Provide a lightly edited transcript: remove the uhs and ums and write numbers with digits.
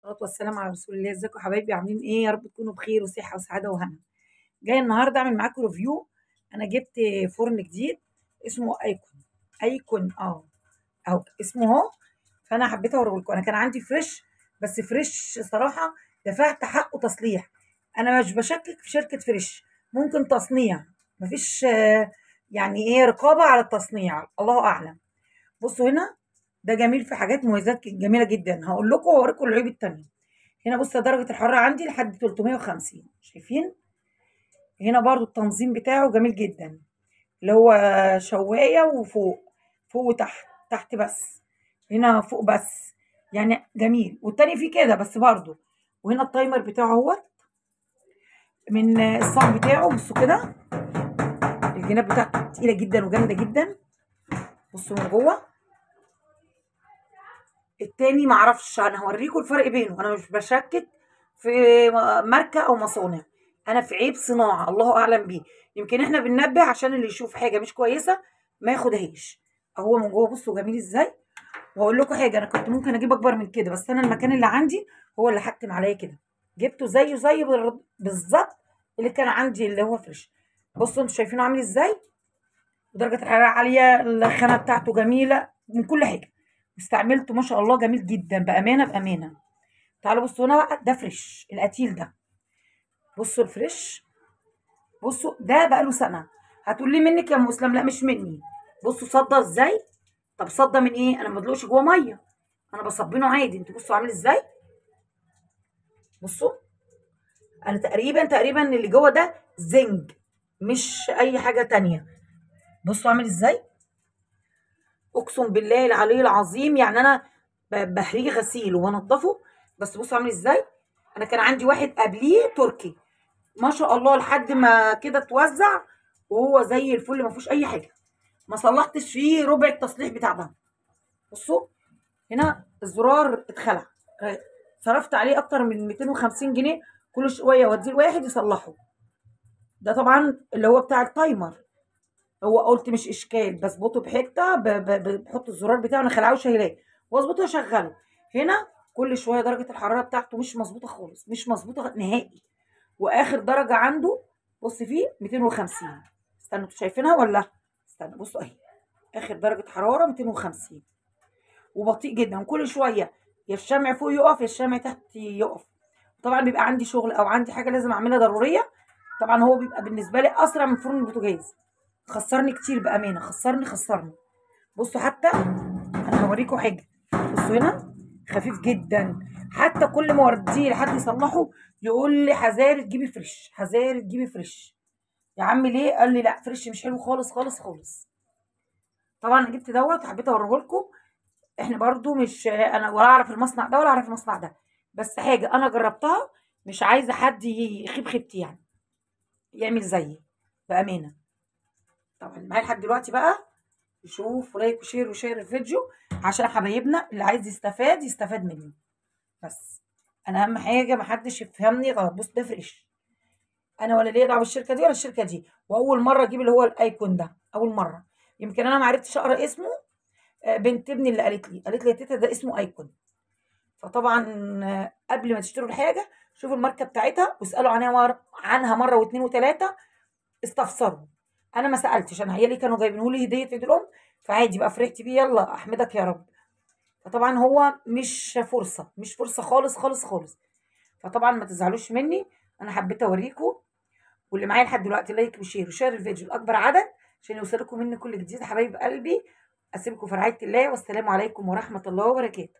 والصلاة والسلام على رسول الله. ازيكم يا حبايبي؟ عاملين ايه؟ يا رب تكونوا بخير وصحة وسعادة وهنا. جاي النهارده اعمل معاكم ريفيو. انا جبت فرن جديد اسمه ايكون اهو اسمه اهو. فانا حبيت اوريه لكم. انا كان عندي فريش، بس فريش صراحة دفعت حقه تصليح. انا مش بشكك في شركة فريش، ممكن تصنيع، مفيش يعني ايه رقابة على التصنيع، الله اعلم. بصوا هنا، ده جميل في حاجات مميزات جميلة جدا. هقول لكم واوريكم العيوب التانية. هنا بص درجة الحرارة عندي لحد 350، شايفين؟ هنا برضو التنظيم بتاعه جميل جدا، اللي هو شواية وفوق، فوق وتحت، تحت بس، هنا فوق بس، يعني جميل. والتاني فيه كده بس برضو. وهنا التايمر بتاعه اهوت من الصاج بتاعه. بصوا كده الجناب بتاعته تقيلة جدا وجامدة جدا. بصوا من جوه. التاني معرفش، انا هوريكم الفرق بينه. انا مش بشكك في ماركة او مصانع، انا في عيب صناعة الله اعلم بيه. يمكن احنا بننبه عشان اللي يشوف حاجة مش كويسة ما ياخدهاش. اهو من جوه بصوا جميل ازاي. واقول لكم حاجة، انا كنت ممكن اجيب اكبر من كده، بس انا المكان اللي عندي هو اللي حكم عليا كده. جبته زيه بالظبط اللي كان عندي اللي هو فريش. بصوا انتوا شايفينه عامل ازاي، ودرجة الحرارة عالية، الخامة بتاعته جميلة من كل حاجة. واستعملته ما شاء الله جميل جدا، بأمانة بأمانة. تعالوا بصوا هنا بقى، ده فريش القتيل ده. بصوا الفريش، بصوا ده بقاله سنة. هتقول لي منك يا ام اسلام؟ لا مش مني. بصوا صدى ازاي. طب صدى من ايه؟ انا ما بدلقش جوه ميه، انا بصبنه عادي. انتوا بصوا عامل ازاي. بصوا انا تقريبا اللي جوه ده زنج، مش اي حاجة تانية. بصوا عامل ازاي، اقسم بالله العلي العظيم. يعني انا بهريه غسيل وبنضفه. بس بصوا عامل ازاي. انا كان عندي واحد قبليه تركي ما شاء الله لحد ما كده اتوزع، وهو زي الفل ما فيهوش اي حاجه، ما صلحتش فيه ربع التصليح بتاع ده. بصوا هنا الزرار اتخلع، صرفت عليه اكتر من 250 جنيه. كل شويه اوديه لواحد يصلحه. ده طبعا اللي هو بتاع التايمر. هو قلت مش اشكال، بظبطه بحته بحط الزرار بتاعه، انا خلعه شايلاه واظبطه واشغله. هنا كل شويه درجه الحراره بتاعته مش مظبوطه خالص، مش مظبوطه نهائي. واخر درجه عنده بص فيه 250. استنوا انتوا شايفينها ولا؟ استنوا بصوا اهي، اخر درجه حراره 250. وبطيء جدا، كل شويه يا الشمع فوق يقف يا الشمع تحت يقف. طبعا بيبقى عندي شغل او عندي حاجه لازم اعملها ضروريه، طبعا هو بيبقى بالنسبه لي اسرع من فرن البوتاجاز. خسرني كتير بامانه، خسرني. بصوا حتى انا هوريكم حاجه. بصوا هنا خفيف جدا. حتى كل ما اوديه لحد يصلحه يقول لي حذاري تجيبي فريش، حذاري تجيبي فريش. يا عم ليه؟ قال لي لا فريش مش حلو خالص خالص خالص. طبعا انا جبت دوت حبيت اوريه لكم. احنا برضو مش انا ولا اعرف المصنع ده ولا اعرف المصنع ده، بس حاجه انا جربتها، مش عايزه حد يخيب خيبتي يعني، يعمل زيي بامانه. طبعا معايا لحد دلوقتي بقى يشوف ولايك وشير الفيديو عشان حبايبنا اللي عايز يستفاد مني. بس انا اهم حاجه محدش يفهمني غلط. بص ده فريش، انا ولا ليا دعوه بالشركه دي ولا الشركه دي. واول مره اجيب اللي هو الايكون ده، اول مره. يمكن انا ما عرفتش اقرا اسمه. بنت ابني اللي قالت لي يا تيتا ده اسمه ايكون. فطبعا قبل ما تشتروا الحاجه شوفوا الماركه بتاعتها واسالوا عنها مره واثنين وثلاثه، استفسروا. انا ما سالتش، انا عيالي كانوا جايبينه لي هديه عيد الام، فعادي بقى فرحت بيه، يلا احمدك يا رب. فطبعا هو مش فرصه خالص خالص خالص. فطبعا ما تزعلوش مني، انا حبيت اوريكم. واللي معايا لحد دلوقتي لايك وشير الفيديو لاكبر عدد عشان يوصلكم مني كل جديد. حبايب قلبي اسيبكم في رعايه الله، والسلام عليكم ورحمه الله وبركاته.